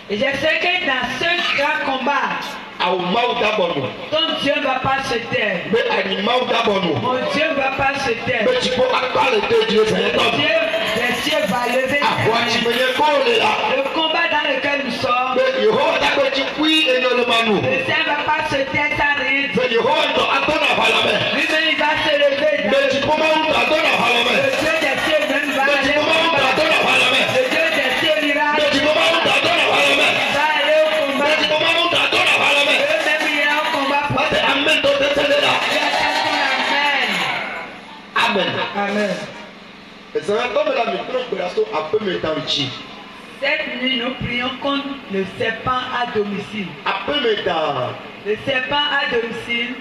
Et je sais que dans ce grand combat, ton Dieu ne va pas se taire. Mon Dieu ne va pas se taire. Le Dieu des cieux va lever le combat dans lequel nous sommes. Le Seigneur ne va pas se taire sans rien dire. Lui-même il va se lever dans le Dieu des cieux même va aller au combat. Le Dieu des cieux ira. Il va aller au combat. Eux-mêmes ira au combat pour toi. Amen. Amen. Cette nuit, nous prions contre le serpent à domicile. Le serpent à domicile,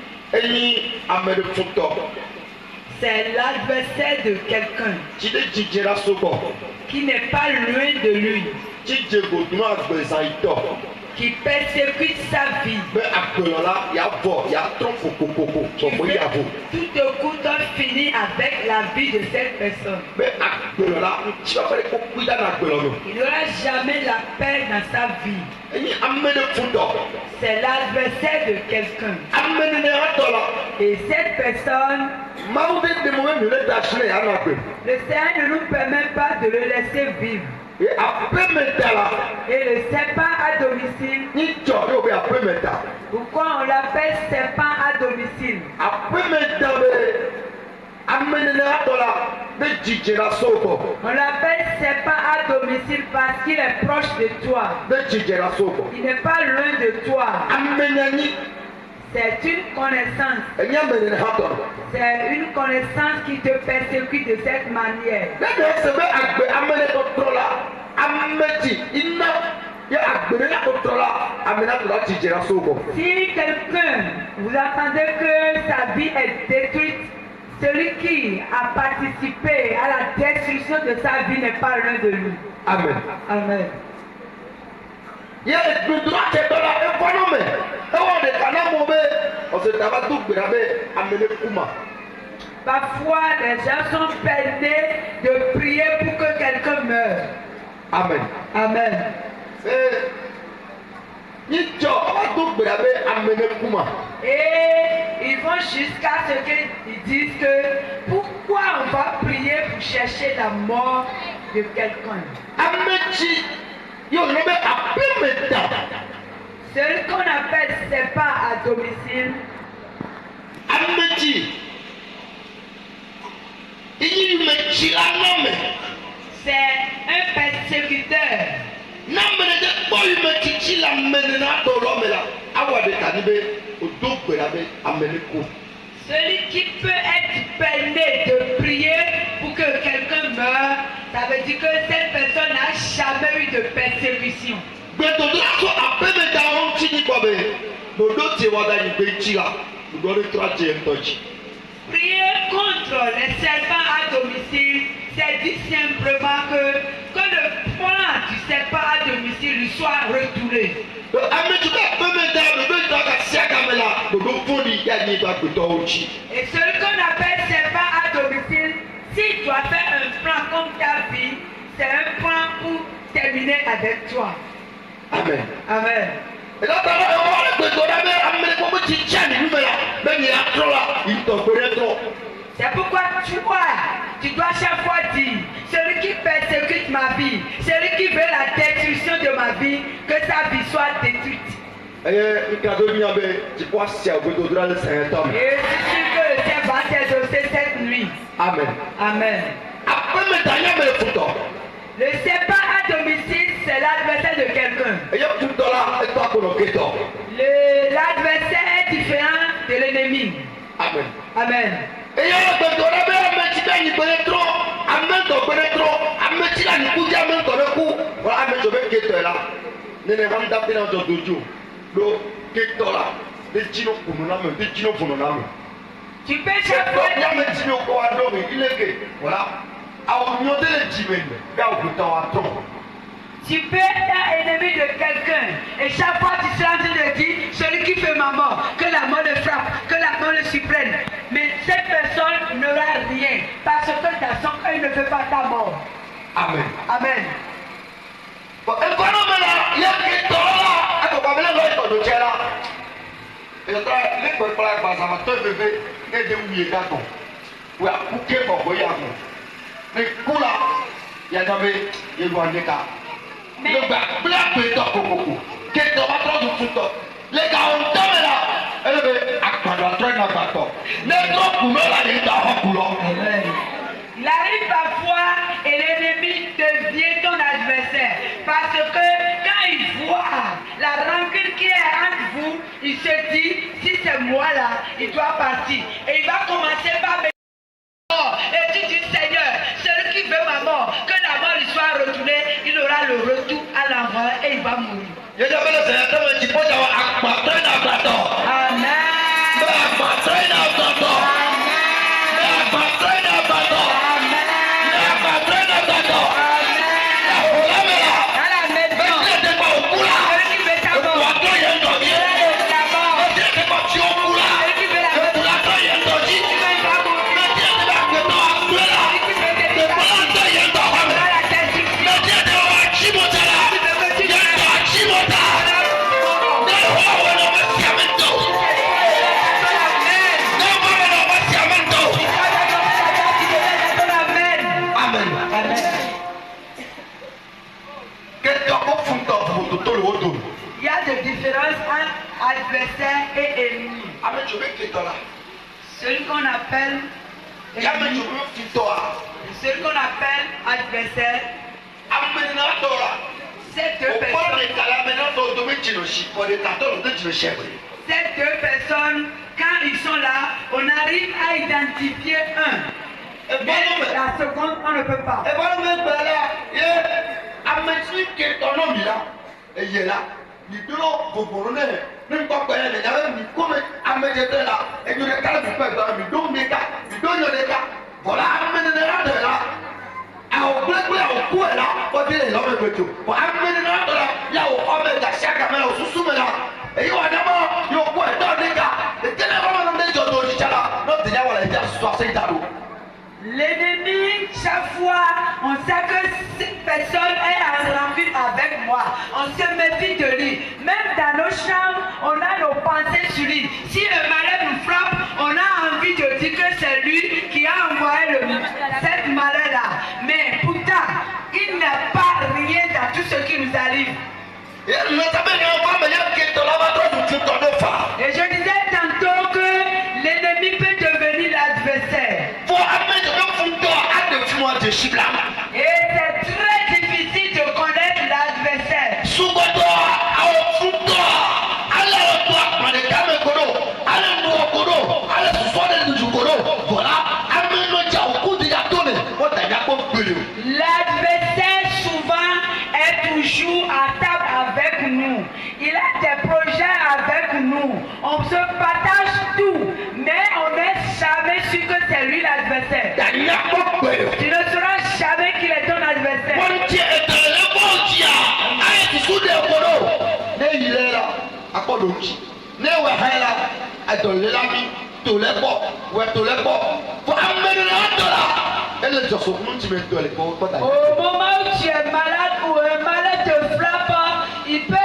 c'est l'adversaire de quelqu'un qui n'est pas loin de lui, qui persécute sa vie. Tout de coup, on finit avec la vie de cette personne. Il n'aura jamais la paix dans sa vie. C'est l'adversaire de quelqu'un. Et cette personne, le Seigneur ne nous permet pas de le laisser vivre. Et le serpent à domicile, pourquoi on l'appelle serpent à domicile? On l'appelle serpent à domicile parce qu'il est proche de toi. Il n'est pas loin de toi. C'est une connaissance. C'est une connaissance qui te persécute de cette manière. Si quelqu'un, vous attendez que sa vie est détruite, celui qui a participé à la destruction de sa vie n'est pas loin de lui. Amen. Amen. Parfois, les gens sont peinés de prier pour que quelqu'un meure. Amen. Amen. Et ils vont jusqu'à ce qu'ils disent que pourquoi on va prier pour chercher la mort de quelqu'un. Celui qu'on appelle serpent à domicile, c'est un persécuteur. Celui qui peut être peiné de prier pour que quelqu'un meure, ça veut dire que cette personne n'a jamais eu de persécution. Prier contre les serpents à domicile, c'est dit simplement que le plan du serpent à domicile lui soit retourné. Et celui qu'on appelle serpent à domicile, s'il doit faire un plan comme ta vie, c'est un plan pour terminer avec toi. Amen. Amen. C'est pourquoi tu dois chaque fois dire, celui qui persécute ma vie, celui qui veut la destruction de ma vie, que sa vie soit détruite. Et je suis sûr que le Seigneur va t'exaucer cette nuit. Amen. Amen. Le serpent à domicile, c'est l'adversaire de quelqu'un. L'adversaire est différent de l'ennemi. Amen. Amen. Tu peux chaque fois tu peux être ennemi de quelqu'un et chaque fois tu seras en train de dire celui qui fait ma mort, que la mort le frappe, que la mort le surprenne. Mais cette personne n'aura rien parce que dans son cœur il ne veut pas ta mort. Amen. Amen. Les gars, on tombe là. Il arrive parfois et l'ennemi devient ton adversaire. Parce que quand il voit la rancune qui est entre vous, il se dit, si c'est moi là, il doit partir. Et il va commencer par me dire, et tu dis, Seigneur, celui qui veut ma mort, que la mort lui soit retournée, il aura le retour à l'envoi et il va mourir. Amen. Il y a des différences entre adversaire et ennemi. Celui qu'on appelle ennemi, celui qu'on appelle adversaire, ces deux personnes, quand ils sont là, on arrive à identifier un. Mais la seconde, on ne peut pas. L'ennemi, chaque fois, on sait que cette personne est en rancune avec moi. On se méfie de lui. Même dans nos chambres, on a nos pensées sur lui. Si le malheur nous frappe, on a envie de dire que c'est lui qui a envoyé cette malheur-là. Mais pourtant, il n'y a pas rien dans tout ce qui nous arrive. Et je disais tantôt que l'ennemi peut devenir l'adversaire. Et c'est très difficile de connaître l'adversaire. L'adversaire souvent est toujours à table avec nous. Il a des projets avec nous. On se partage tout, mais on n'est jamais sûr que c'est lui l'adversaire. Tu ne sauras jamais qu'il est ton adversaire. Au moment où tu es malade ou un malade te frappe, il peut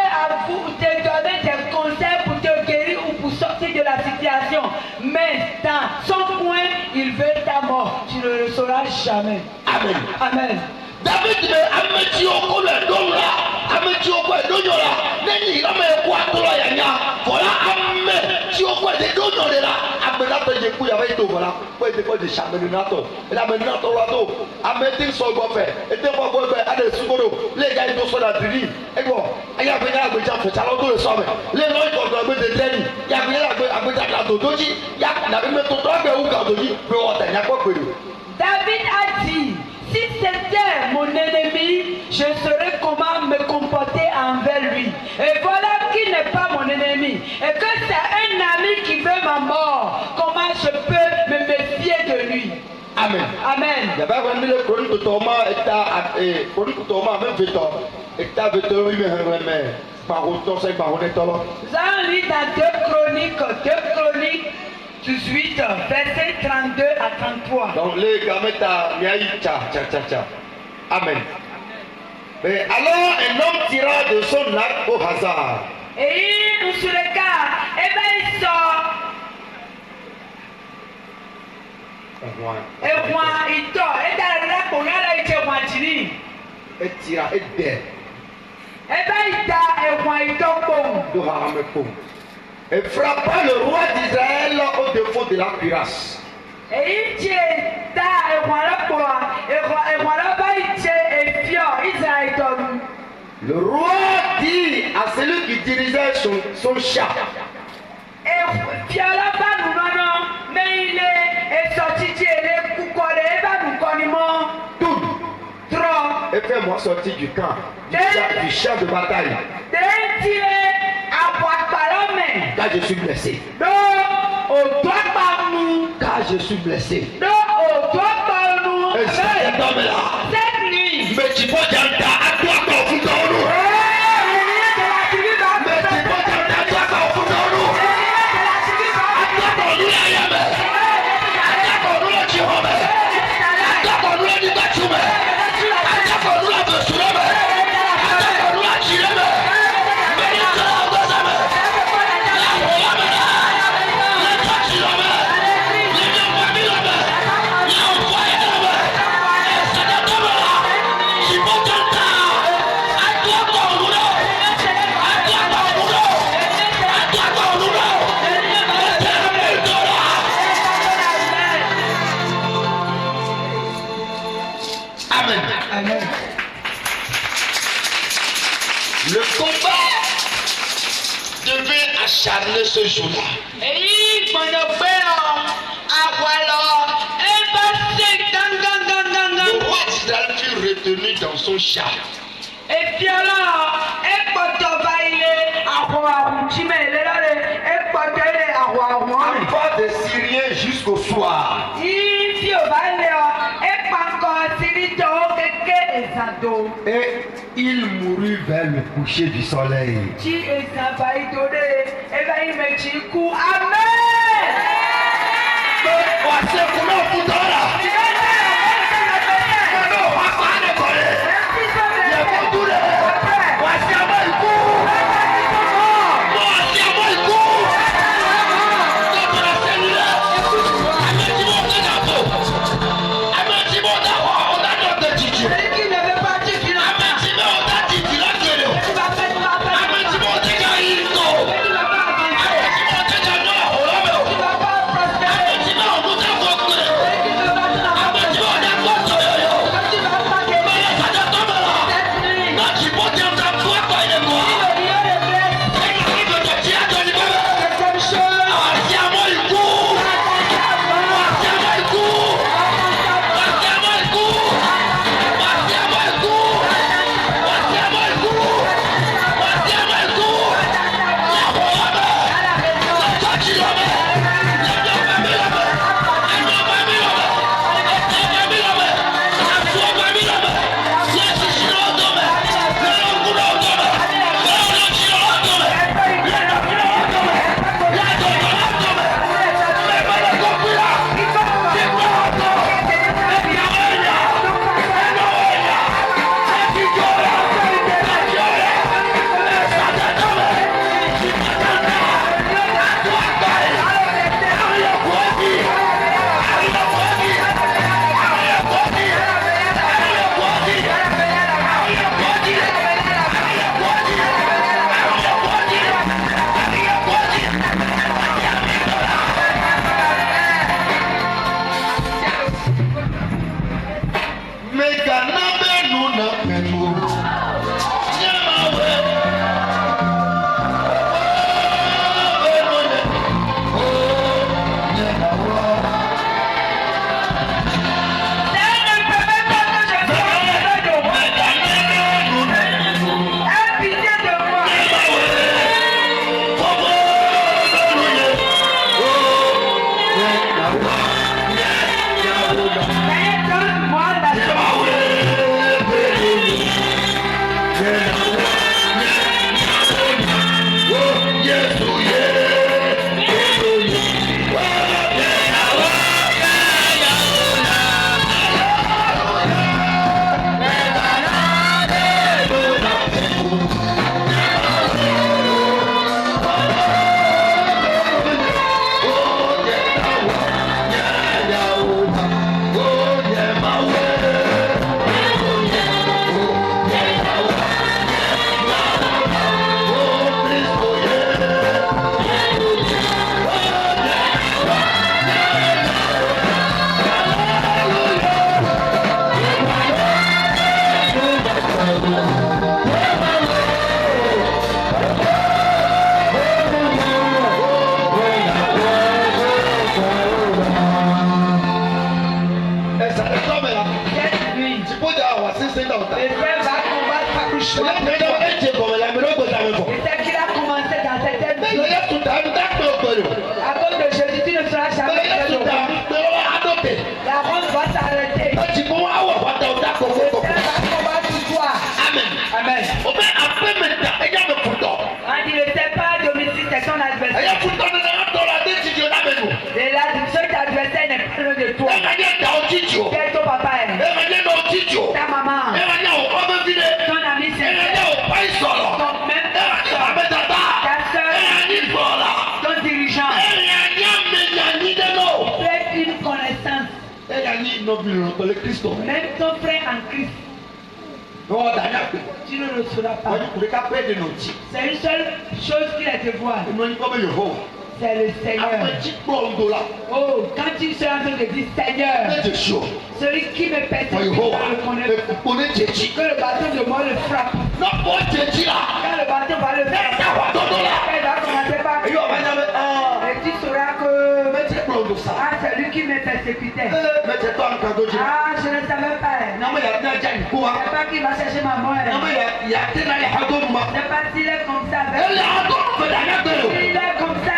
te donner des conseils pour te guérir ou pour sortir de la situation. Mais dans son coin, il veut ta mort. Tu ne le sauras jamais. Amen. Amen. David me ameti oko le dom la ameti oko e donyo la neni la me ko atoro ya nya voilà ame ti oko de donyo de la abena to je ku ya be to voilà ko e ko de chamene na to e la me na to wa to ameti so go fe e te bo go fe ade sugoro le ga do so da diri e go aya be na agbeja fe cha lo do so me le no ko do agbe de teni ya be la agbeja la do doji ya na be me to to agbe u ga doji pe o ta nya ko pe do. David a dit, si c'était mon ennemi, je saurais comment me comporter envers lui. Et voilà qu'il n'est pas mon ennemi. Et que c'est un ami qui veut ma mort. Comment je peux me méfier de lui? Amen. Amen. Il y avait vraiment le chronique de Thomas et chronique de Thomas, même Vétor. Et tu as Vétor, oui, mais par autant, c'est par honnêtement. Nous allons lire dans 2 Chroniques 18, verset 32 à 33. Donc les gameta miaï tcha. Amen. Mais alors un homme tira de son arc au hasard. Et sur le cas, eh bien il sort Et moi, il tord. Et dans la pour là, il te continue. Et tira, et der. Et ben, il t'a, et moi, il tombe bon. De Harame Pom. Et frappa le roi d'Israël au défaut de la cuirasse. Et il tient, et moi, là, pour et moi, là, bas, il tient, et fior, Israël tombe. Le roi dit à celui qui dirigeait son chat. Et fior, là, bas, nous, non, mais il est sorti, il est coucolé, et bas, nous, connaissons Tout. trop. Et fais-moi sortir du camp, du champ de bataille. Dès qu'il est à boire par la main. Car je suis blessé. Non, au doigt par nous. Car je suis blessé. Non, au doigt par nous. Et cet homme-là. Cette nuit. Mais tu peux dire à toi qu'on fout en nous. Mais tu peux dire à toi qu'on fout en nous. À toi qu'on nous la yame. À toi qu'on nous la tirome. À toi qu'on nous la dibattume. À toi qu'on nous la besourome. À toi qu'on nous la tirome. Mais il te la dosame. La volame là. La tirome. Les deux familles là. La envoyé là. Et c'est de toi là. Tu peux dire à toi qu'on nous la. À toi qu'on nous la. À toi qu'on nous la. Amen. Amen. Le combat devait acharner ce jour-là. Èyí gbọ́dọ̀ pé àwàlọ́ ẹ bá ṣe gangan. Le roi d'Israël fut retenu dans son char. Efi ọlọ́run ẹ gbọ́dọ̀ bá ilé àwọ̀ àwùjímẹ̀ lélọ́rẹ̀ ẹ gbọ́dọ̀ ilé àwọ̀ àwọn. Envoie des Syriens jusqu'au soir. Yìí tí ò bá lé ọ ẹ pàkọ́ síríjọ́ kéké ìsàdó. Et il mourut vers le coucher du soleil. Tí ìsàbà ìdòdè ẹ bá yín méjì kú. Amen. Voici comment vous donne là. Non, on va pas décoller. Il y a pas tout là. Voici à moi le coup. Voici à moi le coup. Dans la cellule. Amène-moi mon drapeau. Amène-moi d'avoir. On a notre Titi. Amène-moi on a Titi là que le. Amène-moi on a Gaïto. Amène-moi on a Noa. Amène-moi on nous a Donc même ta soeur, ton dirigeant, fait une connaissance. Même ton frère en Christ, tu ne le sauras pas. C'est une seule chose qu'il a de voir. C'est le Seigneur. Oh, quand tu seras en train de dire Seigneur, celui qui me persécute va le connaître. Que le bâton de moi le frappe. Quand le bâton va le frapper, il va commencer par et tu sauras que c'est lui qui me persécutait. Je ne savais pas. C'est pas qu'il va chercher ma mort. C'est pas s'il est comme ça. Il est comme ça.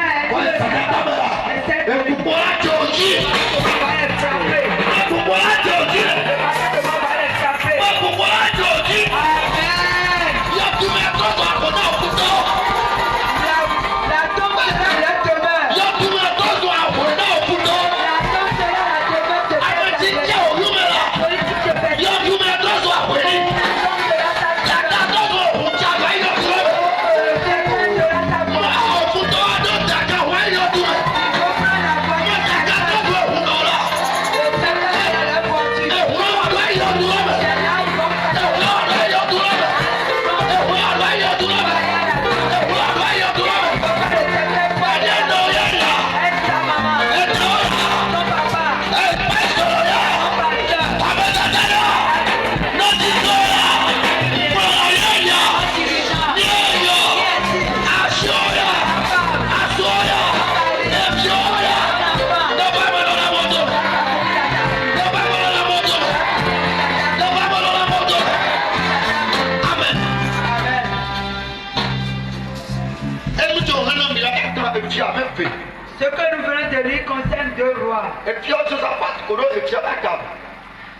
Ce que nous venons de lire concerne deux rois.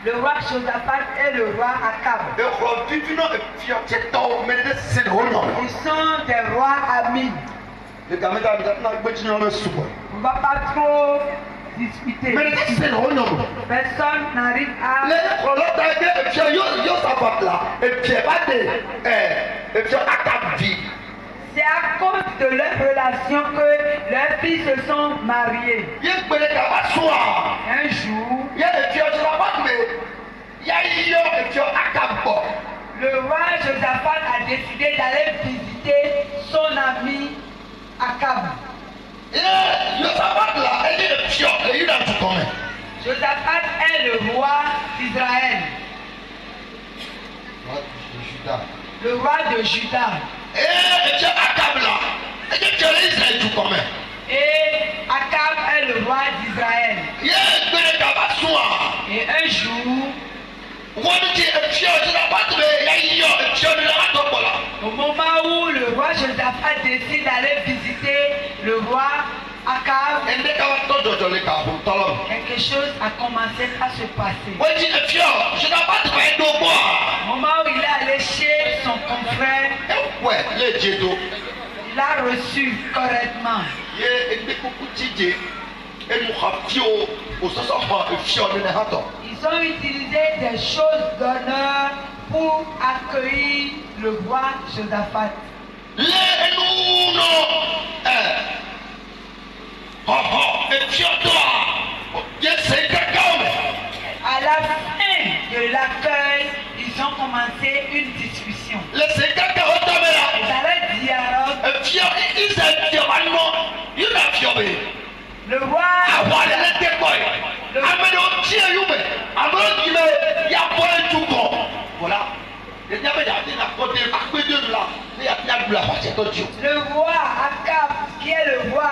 Le roi Josaphat et le roi Akab. Ils sont des rois amis. On ne va pas trop discuter. Personne n'arrive à... C'est à cause de leur relation que leurs filles se sont mariées. Un jour, le roi Josaphat a décidé d'aller visiter son ami Akab. Josaphat est le roi d'Israël. Le roi de Juda. Et Akab est le roi d'Israël. Et un jour, au moment où le roi Josaphat décide d'aller visiter le roi Akab, quelque chose a commencé à se passer. Au moment où il est allé chez son confrère, il a reçu correctement. Ils ont utilisé des choses d'honneur pour accueillir le roi Josaphat. À la fin de l'accueil, ils ont commencé une discussion. Ils allaient dialogue. Le roi, le roi Akab, qui est le roi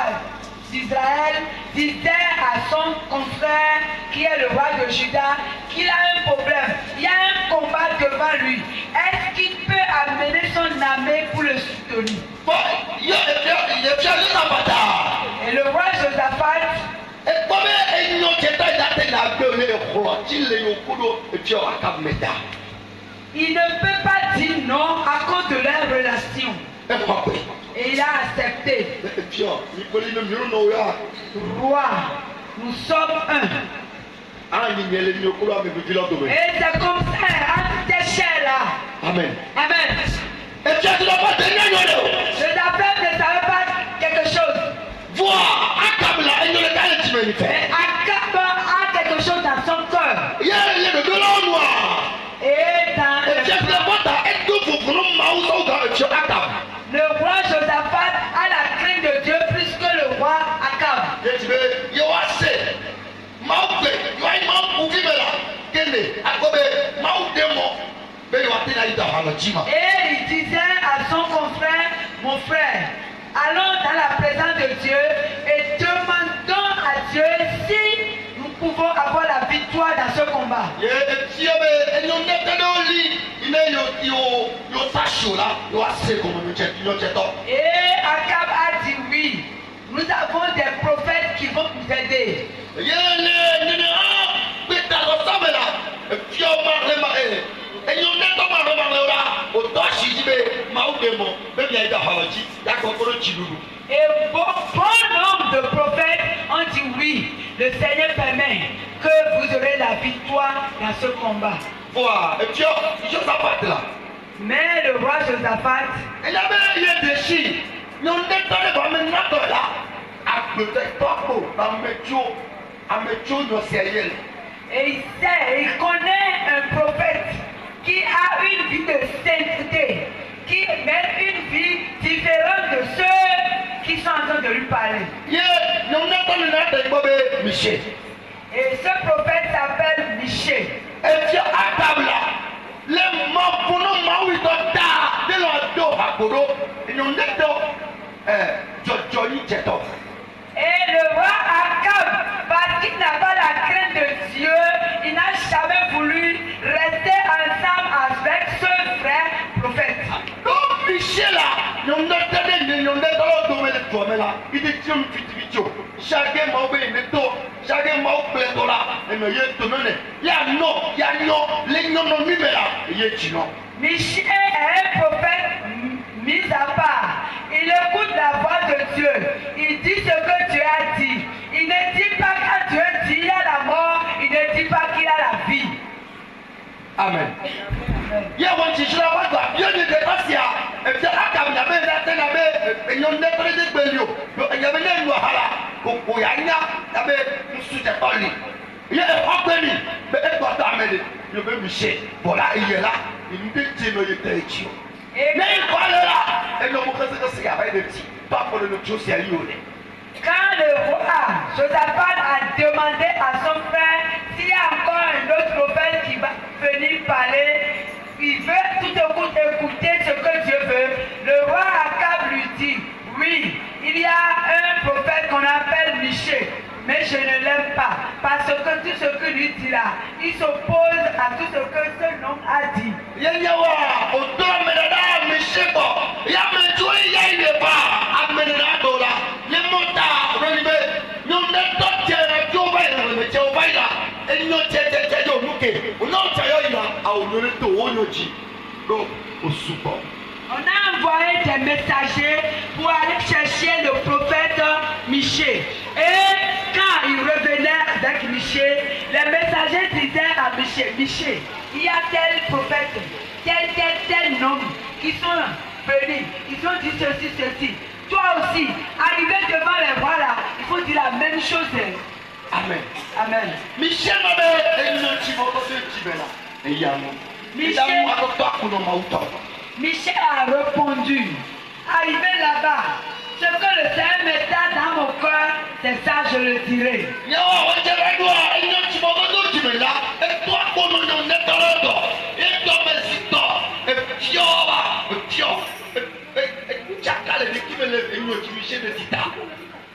d'Israël, disait à son confrère, qui est le roi de Juda, qu'il a un problème. Il y a un combat devant lui. Est-ce qu'il peut amener son armée pour le soutenir? Et le roi Josaphat, il ne peut pas dire non à cause de leur relation. Et il a accepté. Roi, nous sommes un. Et c'est comme ça, à cette échelle-là. Amen. Amen. Et il disait à son confrère, mon frère, allons dans la présence de Dieu et demandons à Dieu si nous pouvons avoir la victoire dans ce combat. Et Akab a dit oui, nous avons des prophètes qui vont nous aider. Et bon nombre de prophètes ont dit oui, le Seigneur permet que vous aurez la victoire dans ce combat. Mais le roi Josaphat, et il sait, il connaît un prophète qui a une vie de sainteté, qui mène une vie différente de ceux qui sont en train de lui parler. Et ce prophète s'appelle Michée. Et le roi Akab, parce qu'il n'a pas la crainte de Dieu, il n'a jamais voulu rester ensemble avec ce frère prophète. Michée est un prophète mis à part. Il écoute la voix de Dieu. Il dit ce que Dieu a dit. Il ne dit pas quand Dieu dit il y a la mort, il ne dit pas qu'il y a la vie. Amen. Quand le roi Josaphat a demandé à son frère s'il y a encore un autre prophète qui va venir parler, il veut tout écouter ce que Dieu veut. Le roi Akab lui dit, oui, il y a un prophète qu'on appelle Michée, mais je ne l'aime pas, parce que tout ce que lui dit là, il s'oppose à tout ce que ce homme a dit. On a envoyé des messagers pour aller chercher le prophète Michée. Et quand il revenait avec Michée, les messagers disaient à Michée, Michée, il y a tel prophète, tel homme qui sont venus, ils ont dit ceci, ceci. Toi aussi, arrivé devant les voix là, il faut dire la même chose. Amen. Amen. Michée a répondu, arrivé là-bas, ce que le Seigneur mettait dans mon cœur, c'est ça je le dirai.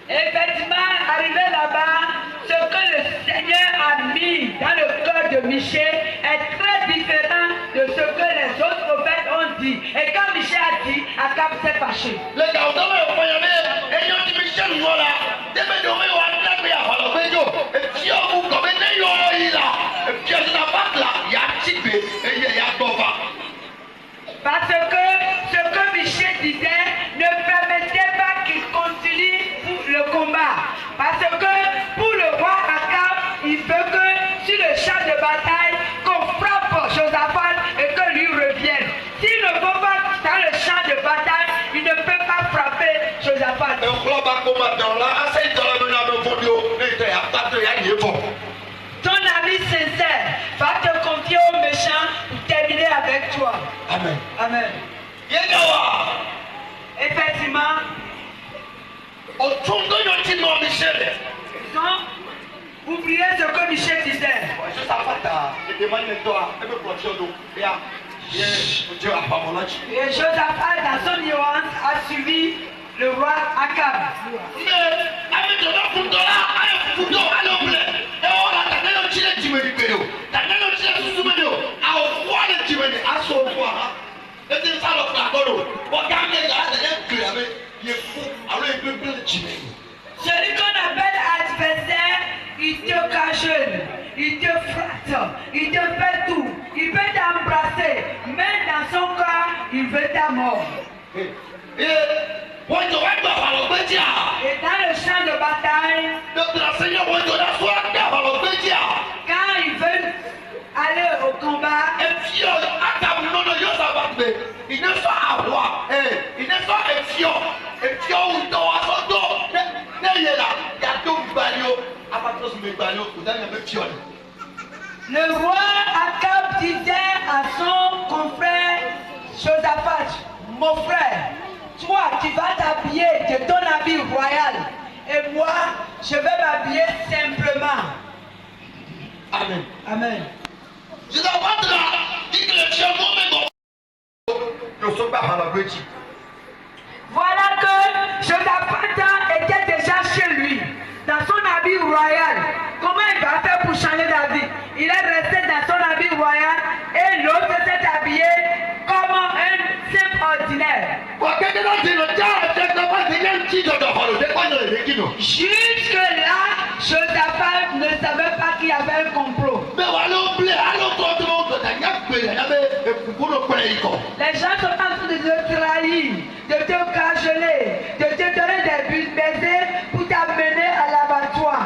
Effectivement, arrivé là-bas, ce que le Seigneur a mis dans le cœur de Michée est très différent de ce que les autres prophètes ont dit. Et quand Michée a dit, Akab s'est fâché. Parce que ce que Michée disait ne permettait pas qu'il continue pour le combat. Parce que pour le roi Akab, il veut que sur le champ de bataille, qu'on frappe Josaphat et que lui revienne. S'il ne va pas dans le champ de bataille, il ne peut pas frapper Josaphat. Ton ami sincère va te confier aux méchants pour terminer avec toi. Amen. Amen. Effectivement, ils ont oublié ce que Michée disait. Et Josaphat, dans son ignorance, a suivi le roi Akab. Celui qu'on appelle adversaire, il te cache, il te flatte, il te fait tout. Il peut t'embrasser, mais dans son corps, il veut ta mort. Et dans le champ de bataille, quand ils veulent aller au combat, il ne soit à roi, il ne soit éfiant, ou dans à son dos, le roi Akab disait à son confrère Josaphat, mon frère, toi tu vas t'habiller de ton habit royal et moi je vais m'habiller simplement. Amen. Amen. Josaphat dit que le Dieu Voilà que Josaphat était déjà chez lui, dans son habit royal. Comment il va faire pour changer d'habit? Il est resté dans son habit royal et l'autre s'est habillé comme un simple ordinaire. Jusque là, Josaphat ne savait pas qu'il y avait un complot. Les gens sont en train de te trahir, de te cajoler, de te donner des baisers pour t'amener à l'abattoir.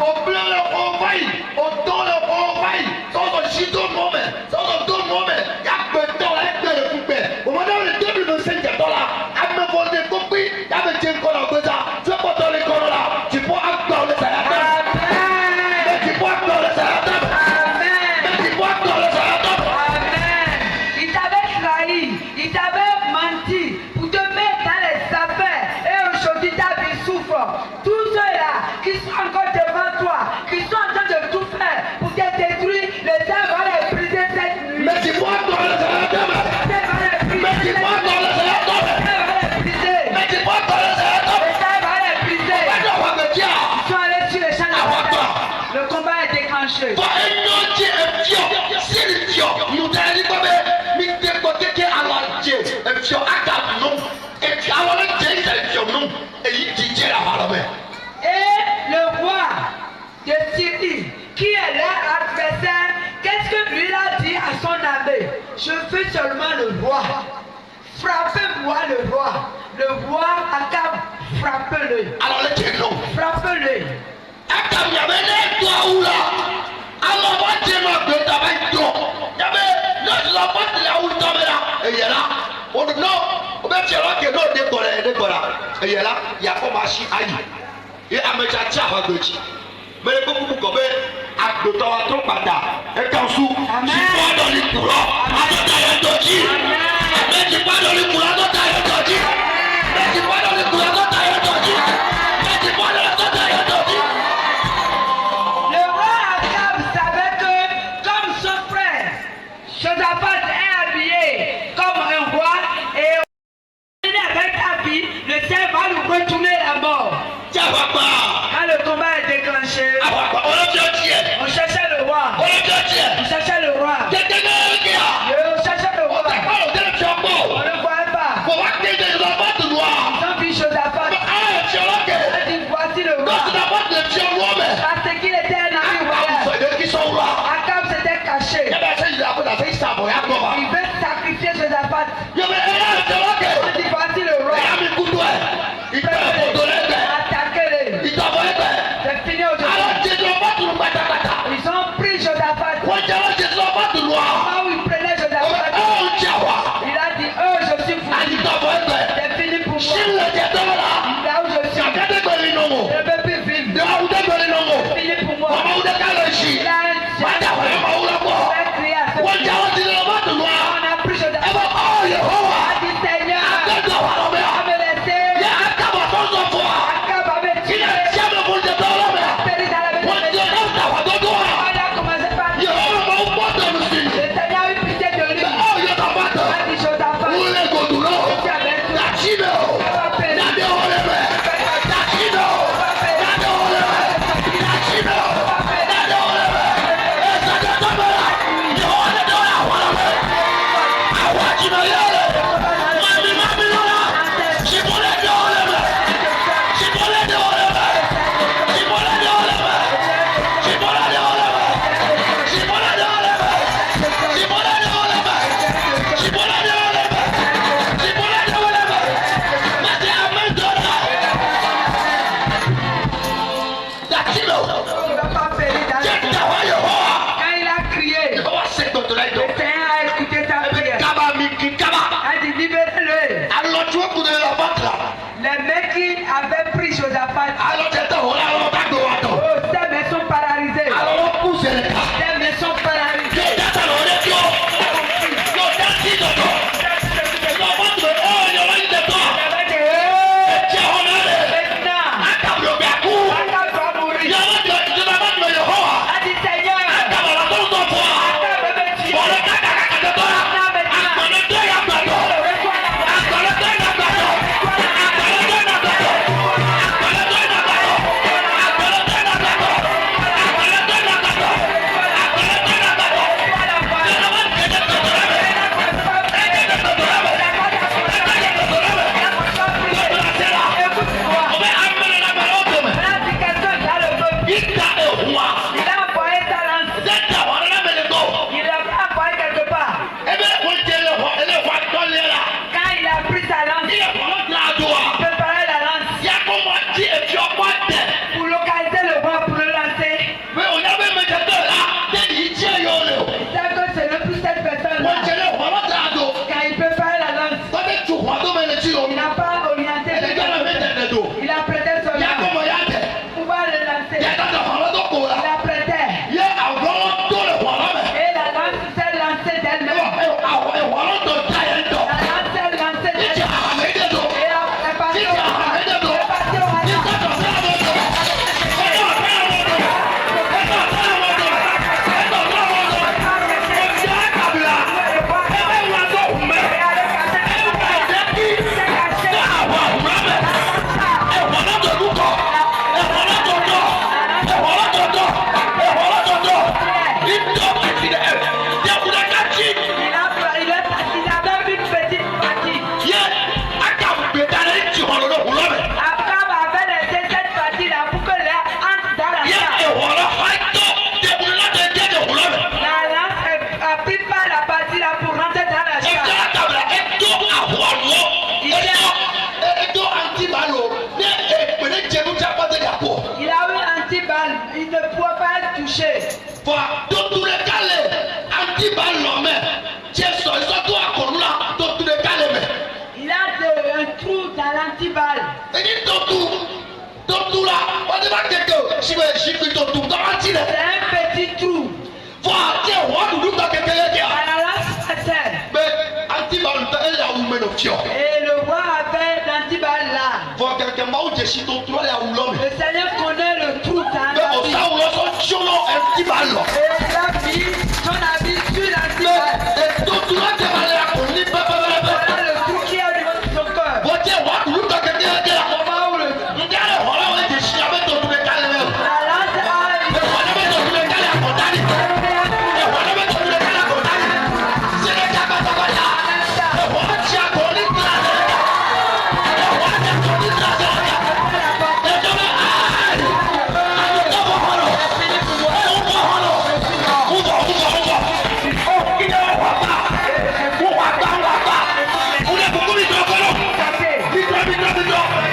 Il t'avait trahi, il t'avait menti pour te mettre dans les affaires et aujourd'hui ta vie souffre. Tous ceux-là qui sont encore devant toi, qui sont en train de tout faire pour te détruire, le Seigneur va les briser cette nuit. Le Seigneur va les briser. Ils sont allés sur les champs de bataille. Le combat est déclenché. Et le roi de Syrie, qui est leur adversaire, qu'est-ce que lui a dit à son armée? Je veux seulement le roi. Frappez-moi le roi. Le roi Akab, frappez-le. Frappez-le. Le roi Akab savait que comme son frère Josaphat est habillé comme un roi et avec habit, le Seigneur va lui retourner la mort. Quand le combat est déclenché, on cherchait le roi. On cherchait le roi. On cherchait le roi. On ne le voyait pas. Ils ont vu Josaphat. On a dit voici le roi. Parce qu'il était un ami royal. Akab s'était caché. Il veut sacrifier Josaphat. On dit voici le roi. Attaquez-le. Les mains qui avaient pris Josaphat, Alors tu étais au là, on oh, ces mains sont paralysées. alors on pousse les cas. Ces mains sont paralysées. Yo, that's all it is, yo. Yo, that's it, yo. Yo, what the hell, yo, like the dog. Tiens, on a les. Maintenant, Attends, le gars, où? Akab va mourir. Yo, what the, je vais mettre le Yehowa. A dit Seigneur, Attends, on a tout le temps. Akab veut me tuer. Bon, le gars, de toi. Attends, le gars, y a pas de toi. Attends, le gars, y a pas de toi. Attends, le gars, y a pas de toi. Attends, le gars, y a pas de toi. Attends, le gars, y a pas de toi. Attends, le gars, y a pas de toi. Attends, le gars, y a pas de toi. C'est un petit trou. Et le roi avait l'antiballe là. Le Seigneur connaît le trou dans la vie. Et il a mis son habit sur l'antiballe. Voilà le trou qui est au niveau de son cœur. Au moment où la lance Vite,